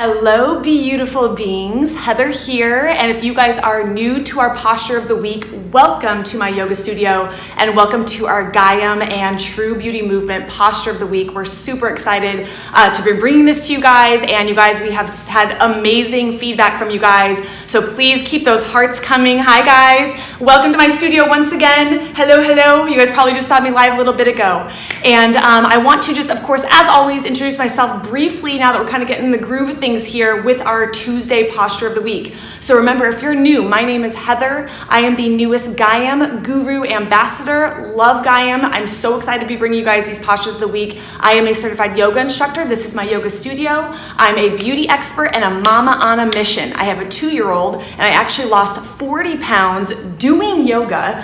Hello, beautiful beings. Heather here, and if you guys are new to our posture of the week, welcome to my yoga studio and welcome to our Gaiam and True Beauty Movement posture of the week. We're super excited to be bringing this to you guys, and you guys, we have had amazing feedback from you guys, so please keep those hearts coming. Hi guys, welcome to my studio once again. Hello, hello. You guys probably just saw me live a little bit ago, and I want to just, of course, as always, introduce myself briefly now that we're kind of getting in the groove of things here with our Tuesday posture of the week. So remember, if you're new, my name is Heather. I am the newest Gaiam Guru Ambassador. Love Gaiam. I'm so excited to be bringing you guys these postures of the week. I am a certified yoga instructor. This is my yoga studio. I'm a beauty expert and a mama on a mission. I have a 2-year-old, and I actually lost 40 pounds doing yoga,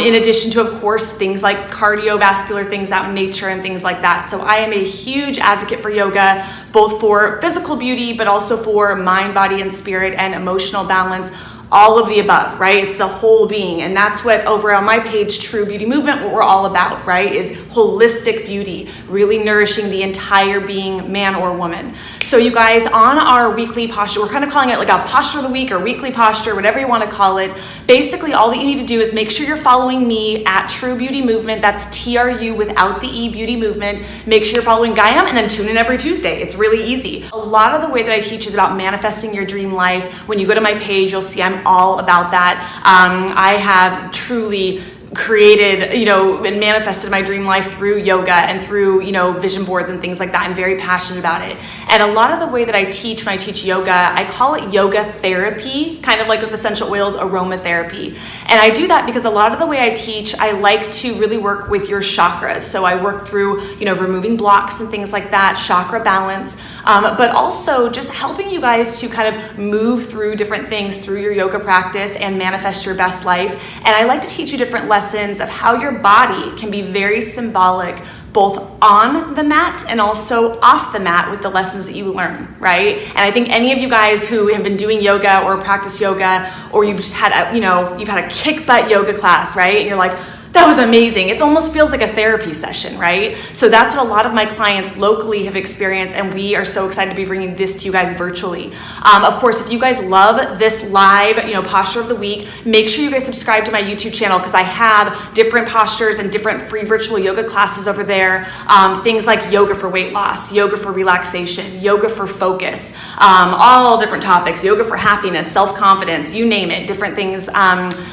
in addition to, of course, things like cardiovascular things out in nature and things like that. So I am a huge advocate for yoga, both for physical beauty, but also for mind, body, and spirit and emotional balance. All of the above, right? It's the whole being. And that's what over on my page, True Beauty Movement, what we're all about, right? Is holistic beauty, really nourishing the entire being, man or woman. So you guys, on our weekly posture, we're kind of calling it like a posture of the week or weekly posture, whatever you want to call it. Basically, all that you need to do is make sure you're following me at True Beauty Movement. That's TRU without the E, Beauty Movement. Make sure you're following Gaiam and then tune in every Tuesday. It's really easy. A lot of the way that I teach is about manifesting your dream life. When you go to my page, you'll see I'm all about that. I have truly created, and manifested my dream life through yoga and through, vision boards and things like that. I'm very passionate about it. And a lot of the way that I teach when I teach yoga, I call it yoga therapy, kind of like with essential oils, aromatherapy. And I do that because a lot of the way I teach, I like to really work with your chakras. So I work through, removing blocks and things like that, chakra balance, but also just helping you guys to kind of move through different things through your yoga practice and manifest your best life. And I like to teach you different lessons of how your body can be very symbolic, both on the mat and also off the mat with the lessons that you learn, right? And I think any of you guys who have been doing yoga or practice yoga, or you've just had you've had a kick butt yoga class, right? And you're like, that was amazing. It almost feels like a therapy session, right? So that's what a lot of my clients locally have experienced, and we are so excited to be bringing this to you guys virtually. Of course, if you guys love this live, posture of the week, make sure you guys subscribe to my YouTube channel because I have different postures and different free virtual yoga classes over there. Things like yoga for weight loss, yoga for relaxation, yoga for focus, all different topics, yoga for happiness, self-confidence, you name it, different things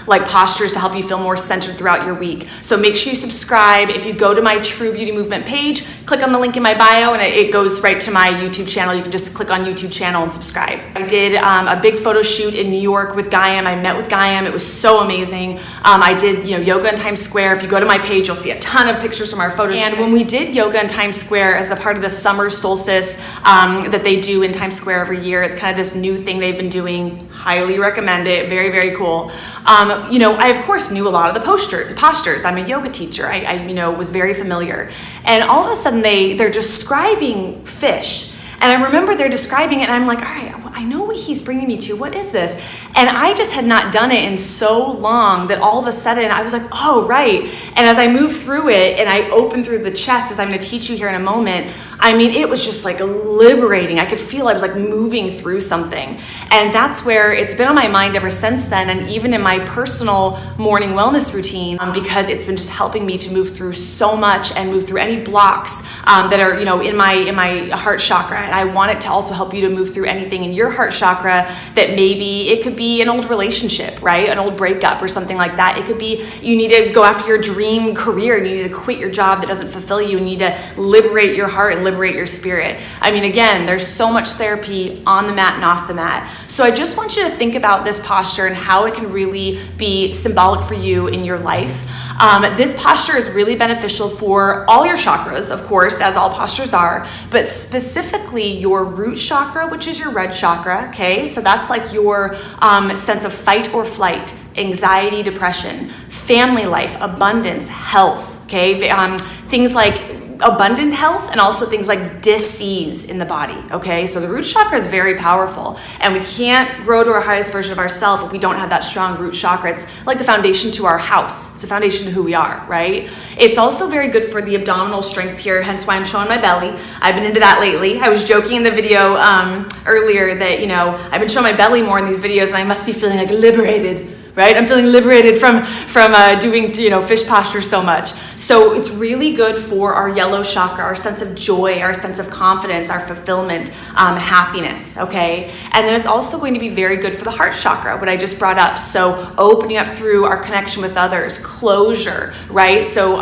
like postures to help you feel more centered throughout your week. So make sure you subscribe. If you go to my True Beauty Movement page, click on the link in my bio and it goes right to my YouTube channel. You can just click on YouTube channel and subscribe. I did a big photo shoot in New York with Gaiam. I met with Gaiam. It was so amazing. I did yoga in Times Square. If you go to my page, you'll see a ton of pictures from our photo shoot. And when we did yoga in Times Square as a part of the summer solstice that they do in Times Square every year, it's kind of this new thing they've been doing. Highly recommend it. Very, very cool. I of course knew a lot of the postures. I'm a yoga teacher. I was very familiar. And all of a sudden they're describing fish. And I remember they're describing it and I'm like, all right, I know what he's bringing me to. What is this? And I just had not done it in so long that all of a sudden I was like, oh, right. And as I moved through it and I opened through the chest, as I'm going to teach you here in a moment, it was just like liberating. I could feel I was like moving through something. And that's where it's been on my mind ever since then. And even in my personal morning wellness routine, because it's been just helping me to move through so much and move through any blocks that are, in my heart chakra. And I want it to also help you to move through anything in your heart chakra that maybe it could be an old relationship, right? An old breakup or something like that. It could be you need to go after your dream career. You need to quit your job that doesn't fulfill you. You need to liberate your heart and liberate your spirit. Again, there's so much therapy on the mat and off the mat. So I just want you to think about this posture and how it can really be symbolic for you in your life. This posture is really beneficial for all your chakras, of course, as all postures are, but specifically your root chakra, which is your red chakra, okay? So that's like your sense of fight or flight, anxiety, depression, family life, abundance, health, okay? Things like abundant health and also things like dis-ease in the body, okay? So the root chakra is very powerful, and we can't grow to our highest version of ourselves if we don't have that strong root chakra. It's like the foundation to our house. It's the foundation to who we are, right? It's also very good for the abdominal strength here, hence why I'm showing my belly. I've been into that lately. I was joking in the video earlier that, I've been showing my belly more in these videos, and I must be feeling like liberated, right? I'm feeling liberated from doing, fish posture so much. So it's really good for our yellow chakra, our sense of joy, our sense of confidence, our fulfillment, happiness, okay? And then it's also going to be very good for the heart chakra, what I just brought up. So opening up through our connection with others, closure, right? So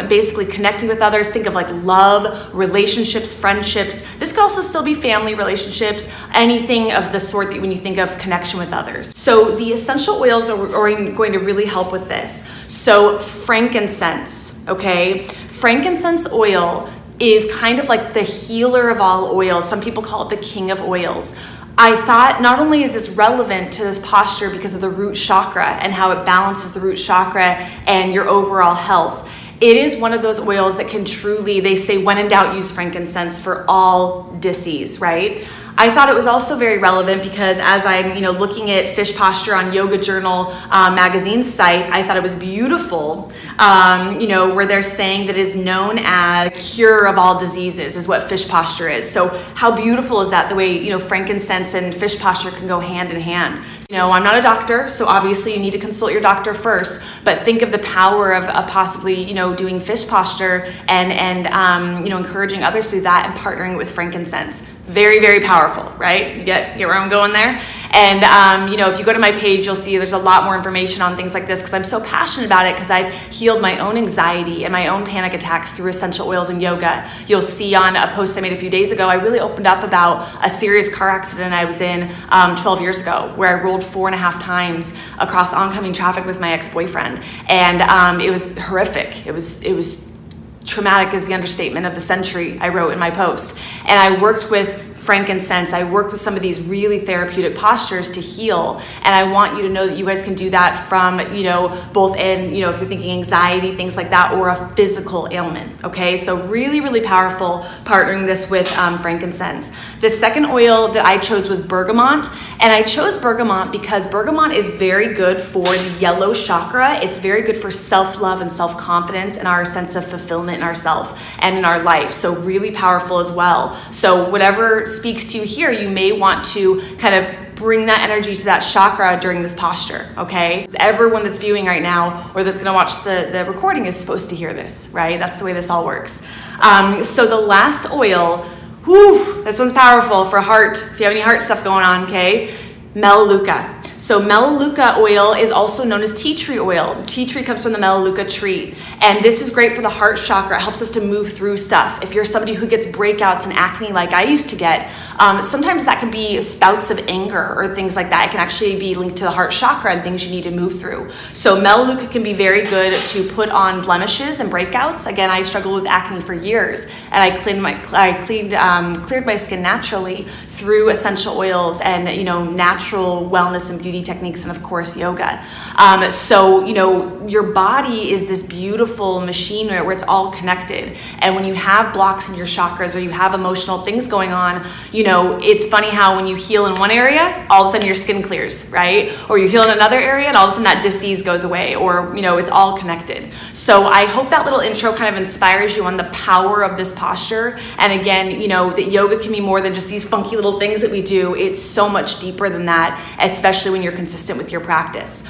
basically connecting with others, think of like love, relationships, friendships. This could also still be family relationships, anything of the sort that when you think of connection with others. So the essential oils that are going to really help with this. So frankincense, okay? Frankincense oil is kind of like the healer of all oils. Some people call it the king of oils. I thought not only is this relevant to this posture because of the root chakra and how it balances the root chakra and your overall health, it is one of those oils that can truly, they say when in doubt, use frankincense for all dis-ease, right? I thought it was also very relevant because as I'm, looking at fish posture on Yoga Journal magazine's site, I thought it was beautiful, where they're saying that it is known as the cure of all diseases is what fish posture is. So how beautiful is that? The way, frankincense and fish posture can go hand in hand. I'm not a doctor, so obviously you need to consult your doctor first, but think of the power of possibly, doing fish posture and encouraging others to do that and partnering with frankincense. Very, very powerful, right? You get where I'm going there? And, if you go to my page, you'll see there's a lot more information on things like this because I'm so passionate about it because I've healed my own anxiety and my own panic attacks through essential oils and yoga. You'll see on a post I made a few days ago, I really opened up about a serious car accident I was in 12 years ago where I rolled 4.5 times across oncoming traffic with my ex-boyfriend. And it was horrific. It was traumatic is the understatement of the century, I wrote in my post. And I worked with frankincense. I worked with some of these really therapeutic postures to heal. And I want you to know that you guys can do that from, both in, if you're thinking anxiety, things like that, or a physical ailment. Okay. So really, really powerful partnering this with frankincense. The second oil that I chose was bergamot. And I chose bergamot because bergamot is very good for the yellow chakra. It's very good for self-love and self-confidence and our sense of fulfillment in ourself and in our life. So really powerful as well. So whatever speaks to you here, you may want to kind of bring that energy to that chakra during this posture, okay? Everyone that's viewing right now or that's gonna watch the recording is supposed to hear this, right? That's the way this all works. So the last oil, this one's powerful for heart. If you have any heart stuff going on, okay? Melaleuca. So Melaleuca oil is also known as tea tree oil. Tea tree comes from the Melaleuca tree. And this is great for the heart chakra. It helps us to move through stuff. If you're somebody who gets breakouts and acne like I used to get, sometimes that can be spouts of anger or things like that. It can actually be linked to the heart chakra and things you need to move through. So Melaleuca can be very good to put on blemishes and breakouts. Again, I struggled with acne for years, and I cleared my skin naturally through essential oils and natural wellness and beauty techniques, and of course yoga. So your body is this beautiful machine where it's all connected, and when you have blocks in your chakras or you have emotional things going on, it's funny how when you heal in one area, all of a sudden your skin clears, right? Or you heal in another area and all of a sudden that disease goes away, or it's all connected. So I hope that little intro kind of inspires you on the power of this posture. And again, that yoga can be more than just these funky little things that we do. It's so much deeper than that, especially when you're consistent with your practice.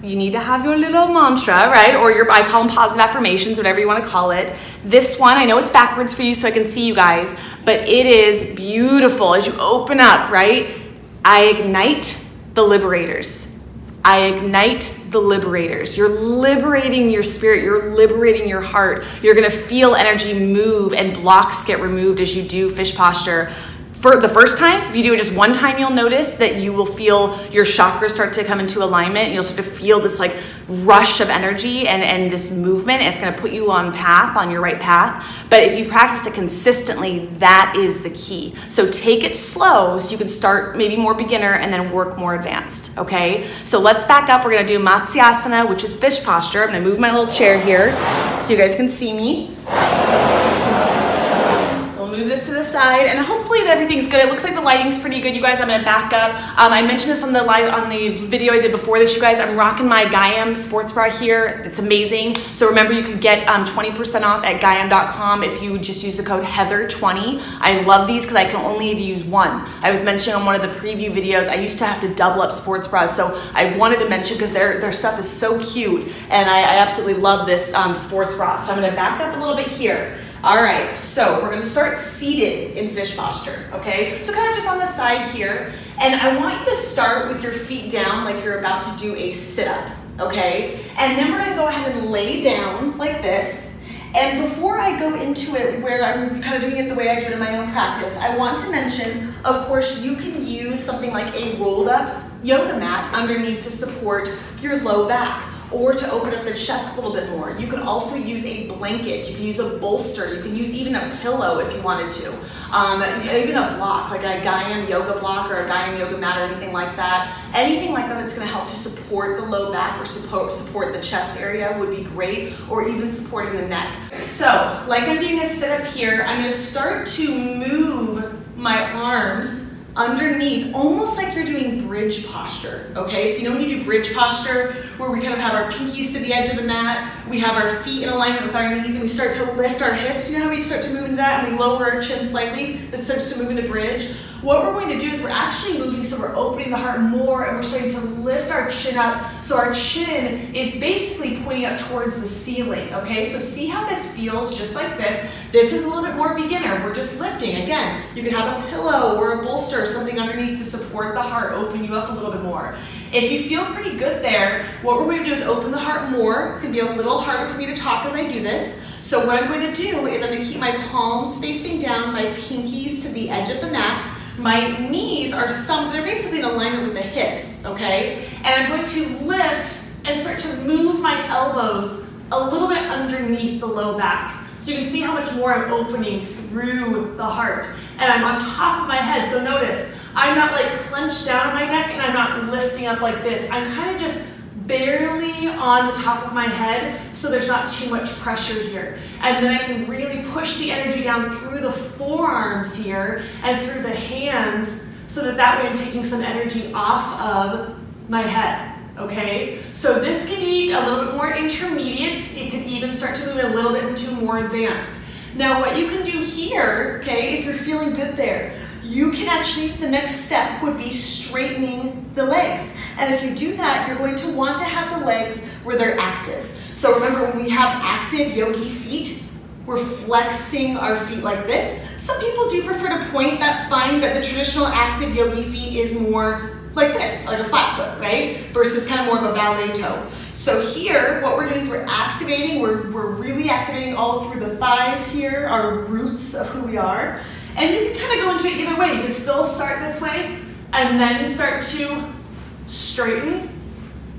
You need to have your little mantra, right? Or I call them positive affirmations, whatever you want to call it. This one, I know it's backwards for you so I can see you guys, but it is beautiful. As you open up, right? I ignite the liberators. I ignite the liberators. You're liberating your spirit. You're liberating your heart. You're going to feel energy move and blocks get removed as you do fish posture. For the first time, if you do it just one time, you'll notice that you will feel your chakras start to come into alignment. And you'll start to feel this like rush of energy and this movement. And it's going to put you on your right path. But if you practice it consistently, that is the key. So take it slow so you can start maybe more beginner and then work more advanced, okay? So let's back up. We're going to do Matsyasana, which is fish posture. I'm going to move my little chair here so you guys can see me. this to the side, and hopefully everything's good. It looks like the lighting's pretty good, you guys. I'm gonna back up. I mentioned this on the video I did before this, you guys. I'm rocking my Gaiam sports bra here. It's amazing. So remember, you can get 20% off at Gaiam.com if you just use the code Heather20. I love these because I can only use one. I was mentioning on one of the preview videos, I used to have to double up sports bras, so I wanted to mention because their stuff is so cute, and I absolutely love this sports bra. So I'm gonna back up a little bit here. All right, so we're gonna start seated in fish posture, okay? So kind of just on the side here, and I want you to start with your feet down like you're about to do a sit-up, okay? And then we're gonna go ahead and lay down like this. And before I go into it, where I'm kind of doing it the way I do it in my own practice, I want to mention, of course, you can use something like a rolled up yoga mat underneath to support your low back, or to open up the chest a little bit more. You can also use a blanket, you can use a bolster, you can use even a pillow if you wanted to. Even a block, like a Gaiam yoga block or a Gaiam yoga mat or anything like that. Anything like that that's gonna help to support the low back or support the chest area would be great, or even supporting the neck. So, like I'm doing a sit-up here, I'm gonna start to move my arms underneath, almost like you're doing bridge posture, okay? So you know when you do bridge posture, where we kind of have our pinkies to the edge of the mat, we have our feet in alignment with our knees, and we start to lift our hips. You know how we start to move into that, and we lower our chin slightly? That starts to move into bridge. What we're going to do is we're actually moving, so we're opening the heart more, and we're starting to lift our chin up, so our chin is basically pointing up towards the ceiling, okay? So see how this feels, just like this. This is a little bit more beginner. We're just lifting. Again, you can have a pillow or a bolster or something underneath to support the heart, open you up a little bit more. If you feel pretty good there, what we're going to do is open the heart more. It's going to be a little harder for me to talk as I do this. So what I'm going to do is I'm going to keep my palms facing down, my pinkies to the edge of the mat. My knees are they're basically in alignment with the hips, okay? And I'm going to lift and start to move my elbows a little bit underneath the low back. So you can see how much more I'm opening through the heart. And I'm on top of my head, so notice, I'm not like clenched down on my neck, and I'm not lifting up like this. I'm kind of just barely on the top of my head, so there's not too much pressure here. And then I can really push the energy down through the forearms here and through the hands, so that way I'm taking some energy off of my head, okay? So this can be a little bit more intermediate. It can even start to move a little bit into more advanced. Now what you can do here, okay, if you're feeling good there, you can actually, the next step would be straightening the legs. And if you do that, you're going to want to have the legs where they're active. So remember, when we have active yogi feet, we're flexing our feet like this. Some people do prefer to point, that's fine, but the traditional active yogi feet is more like this, like a flat foot, right? Versus kind of more of a ballet toe. So here, what we're doing is we're activating, we're really activating all through the thighs here, our roots of who we are. And you can kind of go into it either way. You can still start this way and then start to straighten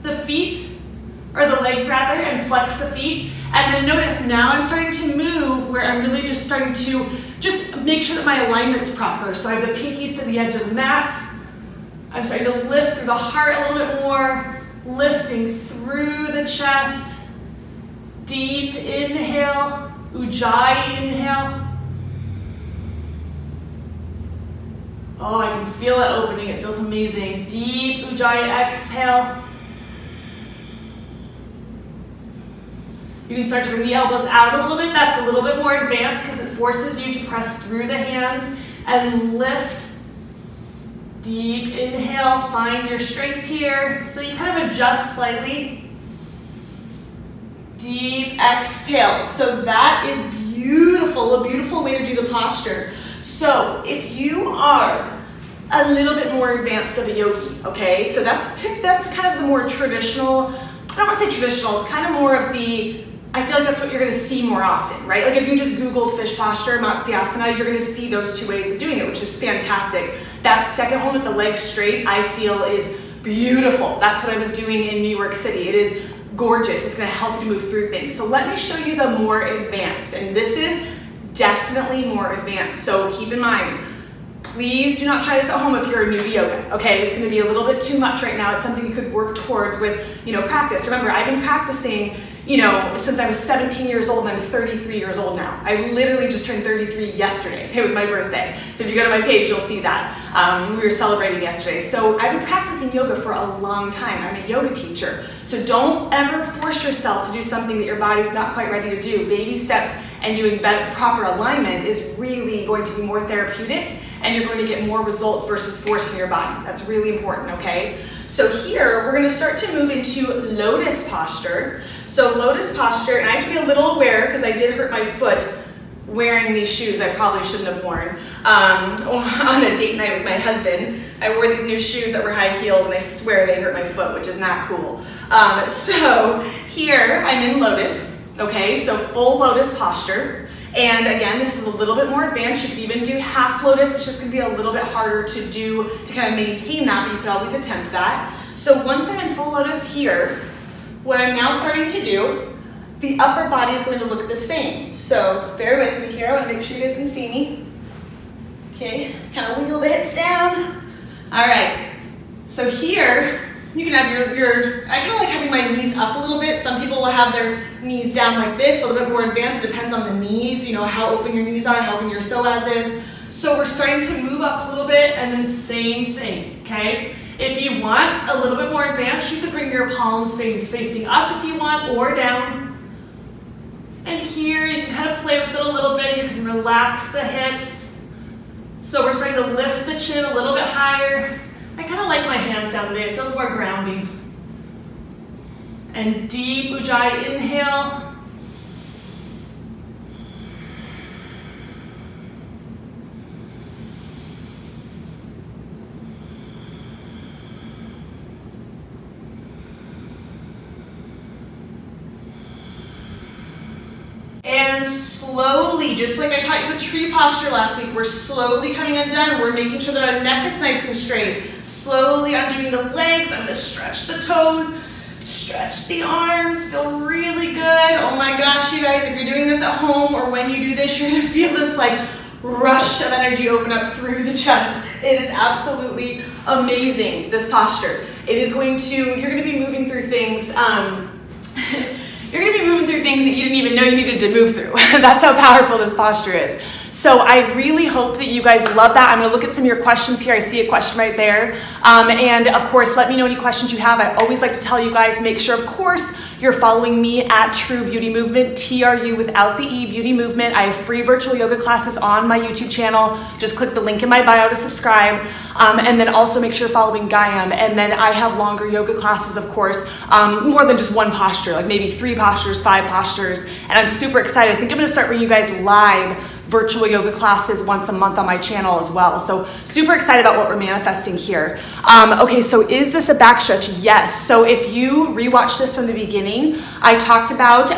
the feet, or the legs rather, and flex the feet. And then notice now I'm starting to move where I'm really just starting to just make sure that my alignment's proper. So I have the pinkies to the edge of the mat. I'm starting to lift through the heart a little bit more, lifting through the chest. Deep inhale, Ujjayi inhale. Oh, I can feel it opening. It feels amazing. Deep Ujjayi exhale. You can start to bring the elbows out a little bit. That's a little bit more advanced because it forces you to press through the hands and lift. Deep inhale, find your strength here. So you kind of adjust slightly. Deep exhale. So that is beautiful, a beautiful way to do the posture. So if you are a little bit more advanced of a yogi, okay, so that's kind of the more traditional, I don't want to say traditional, it's kind of more of the, I feel like that's what you're going to see more often, right? Like if you just Googled fish posture, Matsyasana, you're going to see those two ways of doing it, which is fantastic. That second one with the legs straight, I feel is beautiful. That's what I was doing in New York City. It is gorgeous. It's going to help you move through things. So let me show you the more advanced, and this is definitely more advanced. So keep in mind, Please do not try this at home if you're new to yoga, okay? It's gonna be a little bit too much right now. It's something you could work towards with, practice. Remember, I've been practicing, since I was 17 years old, and I'm 33 years old now. I literally just turned 33 yesterday. It was my birthday. So if you go to my page, you'll see that. We were celebrating yesterday. So I've been practicing yoga for a long time. I'm a yoga teacher. So don't ever force yourself to do something that your body's not quite ready to do. Baby steps and doing proper alignment is really going to be more therapeutic, and you're going to get more results versus forcing your body. That's really important, okay? So here, we're gonna start to move into lotus posture. So lotus posture, and I have to be a little aware because I did hurt my foot wearing these shoes I probably shouldn't have worn. On a date night with my husband, I wore these new shoes that were high heels, and I swear they hurt my foot, which is not cool. So here, I'm in lotus, okay? So full lotus posture. And again, this is a little bit more advanced. You could even do half lotus. It's just gonna be a little bit harder to do, to kind of maintain that, but you could always attempt that. So once I'm in full lotus here, what I'm now starting to do, the upper body is going to look the same. So bear with me here. I wanna make sure you guys can see me. Okay, kind of wiggle the hips down. All right, so here, you can have I feel like having my knees up a little bit. Some people will have their knees down like this, a little bit more advanced. It depends on the knees, how open your knees are, how open your psoas is. So we're starting to move up a little bit, and then same thing, okay? If you want a little bit more advanced, you could bring your palms facing up if you want, or down. And here, you can kind of play with it a little bit. You can relax the hips. So we're starting to lift the chin a little bit higher. I kind of like my hands down today. It feels more grounding. And deep Ujjayi inhale. And slowly, just like I taught you with tree posture last week, we're slowly coming undone. We're making sure that our neck is nice and straight. Slowly undoing the legs. I'm gonna stretch the toes, stretch the arms, feel really good. Oh my gosh, you guys, if you're doing this at home or when you do this, you're gonna feel this like rush of energy open up through the chest. It is absolutely amazing, this posture. You're gonna be moving through things, you're gonna be moving through things that you didn't even know you needed to move through. That's how powerful this posture is. So I really hope that you guys love that. I'm gonna look at some of your questions here. I see a question right there. And of course, let me know any questions you have. I always like to tell you guys, make sure, of course, you're following me at True Beauty Movement, TRU without the E, Beauty Movement. I have free virtual yoga classes on my YouTube channel. Just click the link in my bio to subscribe. And then also make sure you're following Gaiam. And then I have longer yoga classes, of course, more than just one posture, like maybe 3 postures, 5 postures. And I'm super excited. I think I'm gonna start bringing you guys live virtual yoga classes once a month on my channel as well. So super excited about what we're manifesting here. Okay, so is this a back stretch? Yes. So if you rewatch this from the beginning, I talked about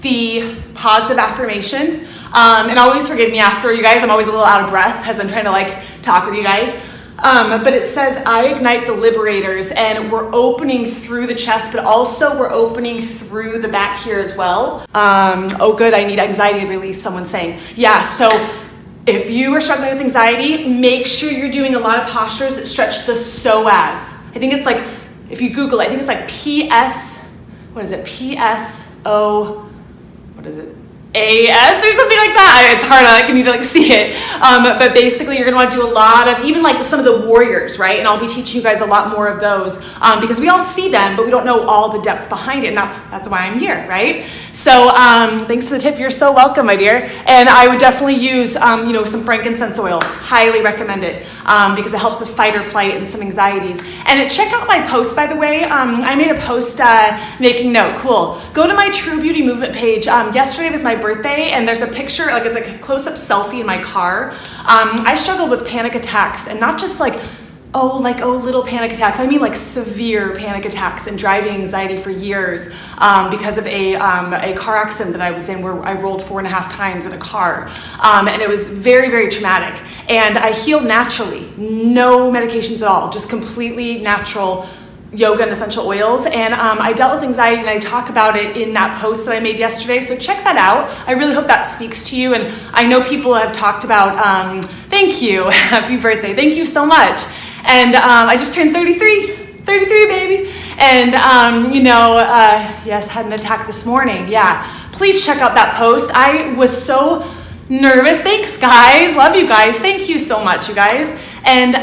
the positive affirmation. And always forgive me after, you guys, I'm always a little out of breath as I'm trying to talk with you guys. But it says, I ignite the liberators, and we're opening through the chest, but also we're opening through the back here as well. Oh good, I need anxiety relief, someone's saying. Yeah, so if you are struggling with anxiety, make sure you're doing a lot of postures that stretch the psoas. I think it's if you Google it, I think it's AS or something like that. It's hard, I need to see it. But basically you're gonna wanna do a lot of, even some of the warriors, right? And I'll be teaching you guys a lot more of those because we all see them, but we don't know all the depth behind it, and that's why I'm here, right? So thanks for the tip, you're so welcome, my dear. And I would definitely use some frankincense oil, highly recommend it because it helps with fight or flight and some anxieties. And check out my post, by the way. I made a post making note, cool. Go to my True Beauty Movement page. Yesterday was my birthday, and there's a picture, it's a close-up selfie in my car. I struggled with panic attacks, and not just little panic attacks. I mean severe panic attacks and driving anxiety for years because of a car accident that I was in where I rolled 4.5 times in a car. And it was very, very traumatic. And I healed naturally, no medications at all, just completely natural yoga and essential oils. And I dealt with anxiety, and I talk about it in that post that I made yesterday. So check that out. I really hope that speaks to you. And I know people have talked about, Thank you. Happy birthday. Thank you so much. And I just turned 33, baby. And, yes, had an attack this morning. Yeah. Please check out that post. I was so nervous. Thanks, guys. Love you guys. Thank you so much, you guys. And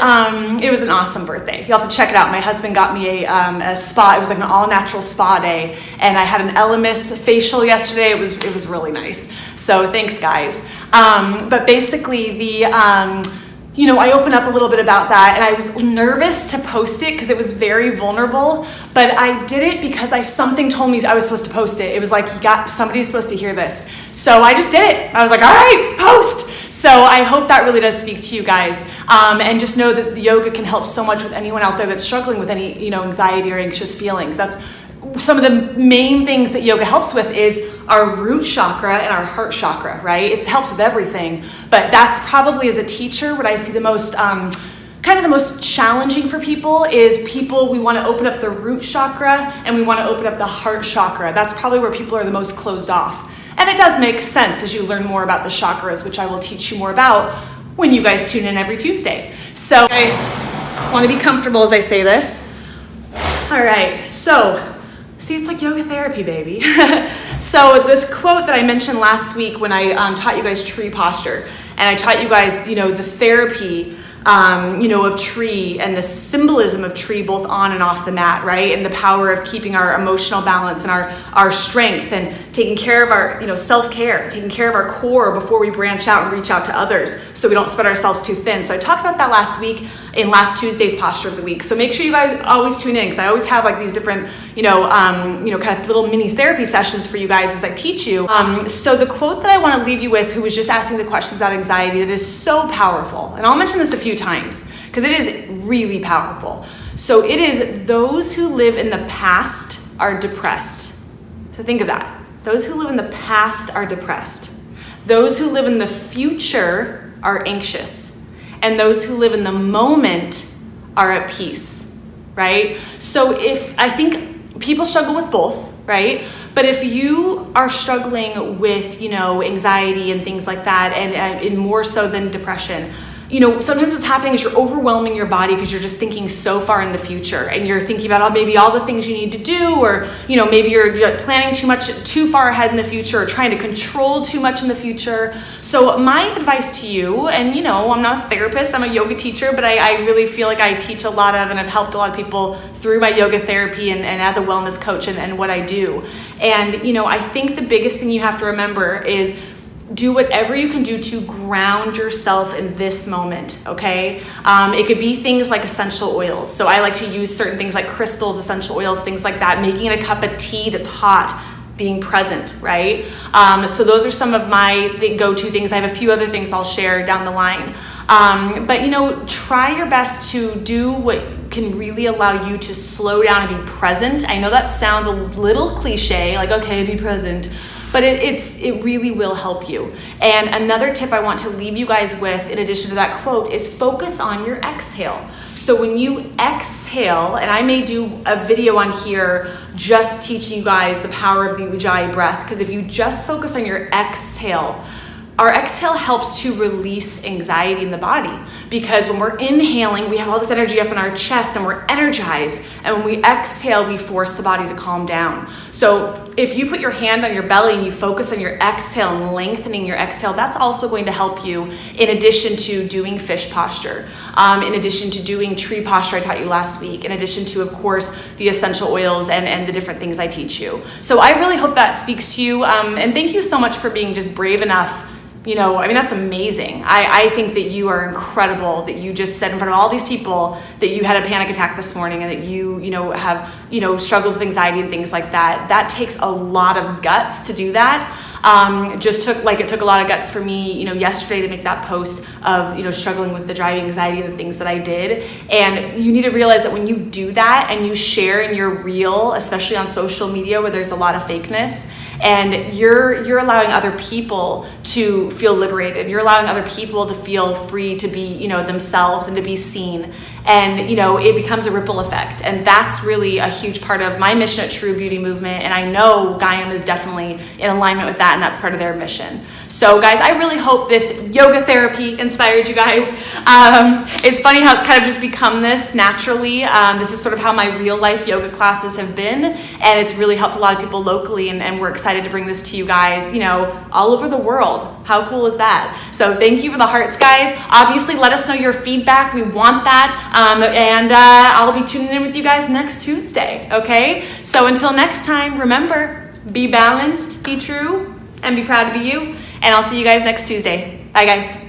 it was an awesome birthday. You'll have to check it out. My husband got me a spa. It was like an all-natural spa day. And I had an Elemis facial yesterday. It was really nice. So thanks, guys. But basically, I opened up a little bit about that, and I was nervous to post it because it was very vulnerable, but I did it because something told me I was supposed to post it. It was like, somebody's supposed to hear this. So I just did it. I was like, all right, post. So I hope that really does speak to you guys. And just know that the yoga can help so much with anyone out there that's struggling with any, anxiety or anxious feelings. That's some of the main things that yoga helps with is our root chakra and our heart chakra, right? It's helped with everything, but that's probably, as a teacher, what I see the most, kind of the most challenging for people is we want to open up the root chakra and we want to open up the heart chakra. That's probably where people are the most closed off. And it does make sense as you learn more about the chakras, which I will teach you more about when you guys tune in every Tuesday. So I want to be comfortable as I say this. All right, so see, it's like yoga therapy, baby. So this quote that I mentioned last week when I taught you guys tree posture, and I taught you guys, the therapy, of tree and the symbolism of tree both on and off the mat, right? And the power of keeping our emotional balance and our strength and taking care of our, self-care, taking care of our core before we branch out and reach out to others so we don't spread ourselves too thin. So I talked about that last week in last Tuesday's posture of the week. So make sure you guys always tune in because I always have like these different, kind of little mini therapy sessions for you guys as I teach you. So the quote that I want to leave you with, who was just asking the questions about anxiety, that is so powerful. And I'll mention this a few times because it is really powerful. So it is, those who live in the past are depressed. So think of that. Those who live in the past are depressed. Those who live in the future are anxious. And those who live in the moment are at peace, right? So I think people struggle with both, right? But if you are struggling with, anxiety and things like that, and more so than depression, sometimes what's happening is you're overwhelming your body because you're just thinking so far in the future and you're thinking about maybe all the things you need to do, or, maybe you're planning too far ahead in the future or trying to control too much in the future. So my advice to you, and I'm not a therapist, I'm a yoga teacher, but I really feel like I teach a lot of, and I've helped a lot of people through my yoga therapy and as a wellness coach and what I do. And, I think the biggest thing you have to remember is do whatever you can do to ground yourself in this moment, okay? It could be things like essential oils. So I like to use certain things like crystals, essential oils, things like that, making it a cup of tea that's hot, being present, right? So those are some of my go-to things. I have a few other things I'll share down the line. But try your best to do what can really allow you to slow down and be present. I know that sounds a little cliche, like, okay, be present. But it really will help you. And another tip I want to leave you guys with, in addition to that quote, is focus on your exhale. So when you exhale, and I may do a video on here just teaching you guys the power of the Ujjayi breath, because if you just focus on your exhale, our exhale helps to release anxiety in the body, because when we're inhaling, we have all this energy up in our chest and we're energized. And when we exhale, we force the body to calm down. So if you put your hand on your belly and you focus on your exhale and lengthening your exhale, that's also going to help you, in addition to doing fish posture, in addition to doing tree posture I taught you last week, in addition to, of course, the essential oils and the different things I teach you. So I really hope that speaks to you. And thank you so much for being just brave enough. That's amazing. I think that you are incredible, that you just said in front of all these people that you had a panic attack this morning and that you have, struggled with anxiety and things like that. That takes a lot of guts to do that. It took a lot of guts for me, yesterday to make that post of, struggling with the driving anxiety and the things that I did. And you need to realize that when you do that and you share in your real, especially on social media where there's a lot of fakeness, and you're allowing other people to feel liberated. You're allowing other people to feel free to be, themselves and to be seen. and it becomes a ripple effect. And that's really a huge part of my mission at True Beauty Movement, and I know Gaiam is definitely in alignment with that, and that's part of their mission. So guys, I really hope this yoga therapy inspired you guys. It's funny how it's kind of just become this naturally. This is sort of how my real life yoga classes have been, and it's really helped a lot of people locally, and we're excited to bring this to you guys, all over the world. How cool is that? So thank you for the hearts, guys. Obviously, let us know your feedback. We want that. And I'll be tuning in with you guys next Tuesday, okay? So until next time, remember, be balanced, be true, and be proud to be you. And I'll see you guys next Tuesday. Bye, guys.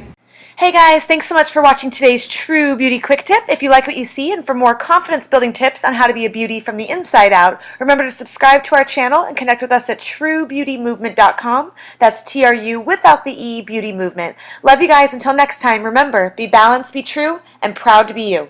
Hey guys, thanks so much for watching today's True Beauty Quick Tip. If you like what you see and for more confidence building tips on how to be a beauty from the inside out, remember to subscribe to our channel and connect with us at truebeautymovement.com. That's TRU without the E, Beauty Movement. Love you guys. Until next time, remember, be balanced, be true, and proud to be you.